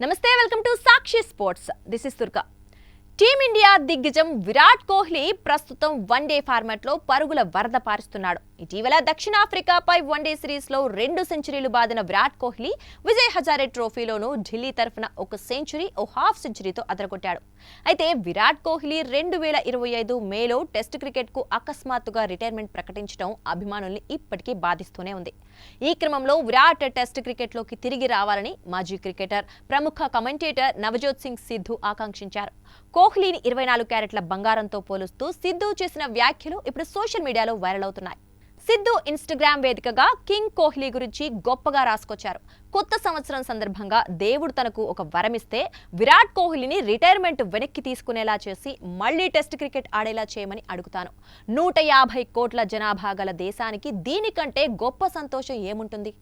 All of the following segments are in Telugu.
నమస్తే welcome to Sakshi sports. This is Durga. Team India దిగ్గజం విరాట్ కోహ్లీ ప్రస్తుతం వన్డే ఫార్మాట్ లో పరుగుల వరద పారుస్తున్నాడు. ఇటీవల దక్షిణాఫ్రికాపై వన్డే సిరీస్ లో 2 సెంచరీలు బాదిన విరాట్ కోహ్లీ విజయ్ హజారే ట్రోఫీలోనూ ఢిల్లీ తరఫున ఒక సెంచరీ, ఓ హాఫ్ సెంచరీతో అదరగొట్టాడు. అయితే విరాట్ కోహ్లీ 2025 మేలో టెస్ట్ క్రికెట్ కు అకస్మాత్తుగా రిటైర్మెంట్ ప్రకటించడం అభిమానుల్ని ఇప్పటికీ బాధిస్తూనే ఉంది. ఈ క్రమంలో విరాట్ టెస్ట్ క్రికెట్ లోకి తిరిగి రావాలని మాజీ క్రికెటర్, ప్రముఖ కమెంటేటర్ నవజోత్ సింగ్ సిద్ధు ఆకాంక్షించారు. కోహ్లీని 24 క్యారెట్ల బంగారంతో పోలుస్తూ సిద్ధు చేసిన వ్యాఖ్యలు ఇప్పుడు సోషల్ మీడియాలో వైరల్ అవుతున్నాయి. సిద్ధు ఇన్స్టాగ్రామ్ వేదికగా కింగ్ కోహ్లీ గురించి గొప్పగా రాసుకొచ్చారు. కొత్త సంవత్సరం సందర్భంగా దేవుడు తనకు ఒక వరమిస్తే విరాట్ కోహ్లీని రిటైర్మెంట్ వెనక్కి తీసుకునేలా చేసి మళ్లీ టెస్ట్ క్రికెట్ ఆడేలా చేయమని అడుగుతాను. 150 కోట్ల జనాభా గల దేశానికి దీనికంటే గొప్ప సంతోషం ఏముంటుంది?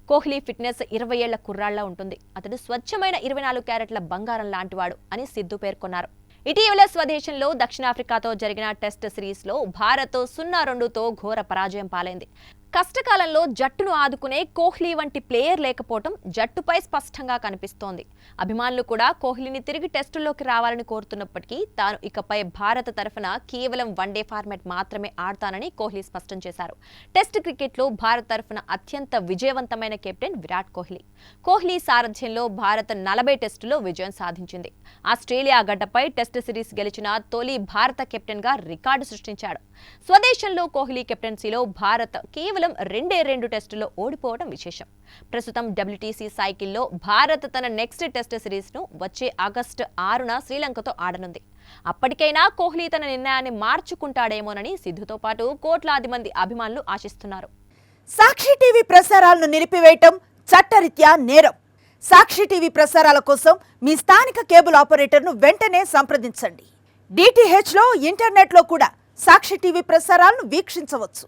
కోహ్లీ ఫిట్నెస్ 20 ఏళ్ల కుర్రాళ్లా ఉంటుంది. అతడు స్వచ్ఛమైన 24 క్యారెట్ల బంగారం లాంటివాడు అని సిద్ధు పేర్కొన్నారు. ఇటీవల స్వదేశంలో దక్షిణాఫ్రికాతో జరిగిన టెస్ట్ సిరీస్ లో భారత్ 0-2తో ఘోర పరాజయం పాలైంది. కష్టకాలంలో జట్టును ఆదుకునే కోహ్లీ వంటి ప్లేయర్ లేకపోవడం జట్టుపై స్పష్టంగా కనిపిస్తోంది. అభిమానులు కూడా కోహ్లీని తిరిగి టెస్టుల్లోకి రావాలని కోరుతున్నప్పటికీ తాను ఇకపై భారత తరఫున కేవలం వన్డే ఫార్మాట్ మాత్రమే ఆడతానని కోహ్లీ స్పష్టం చేశారు. టెస్ట్ క్రికెట్లో భారత్ తరఫున అత్యంత విజయవంతమైన కెప్టెన్ విరాట్ కోహ్లీ. కోహ్లీ సారథ్యంలో భారత్ 40 టెస్టుల్లో విజయం సాధించింది. ఆస్ట్రేలియా గడ్డపై టెస్ట్ సిరీస్ గెలిచిన తొలి భారత కెప్టెన్ గా రికార్డు సృష్టించాడు. స్వదేశంలో కోహ్లీ కెప్టెన్సీలో భారత్ కేవలం 2 టెస్టుల్లో ఓడిపోవడం విశేషం. ప్రస్తుతం WTC సైకిల్లో భారత్ తన నెక్స్ట్ టెస్ట్ సిరీస్ ను వచ్చే ఆగస్టు 6న శ్రీలంకతో ఆడనుంది. అప్పటికైనా కోహ్లీ తన నిర్ణయాన్ని మార్చుకుంటాడేమోనని సిద్ధుతో పాటు కోట్లాది మంది అభిమానులు ఆశిస్తున్నారు. సాక్షి టీవీ ప్రసారాలను నిలిపివేయటం చట్టరీత్యా నేరం. సాక్షి టీవీ ప్రసారాల కోసం మీ స్థానిక కేబుల్ ఆపరేటర్ను వెంటనే సంప్రదించండి. DTH లో, ఇంటర్నెట్లో కూడా సాక్షి టీవీ ప్రసారాలను వీక్షించవచ్చు.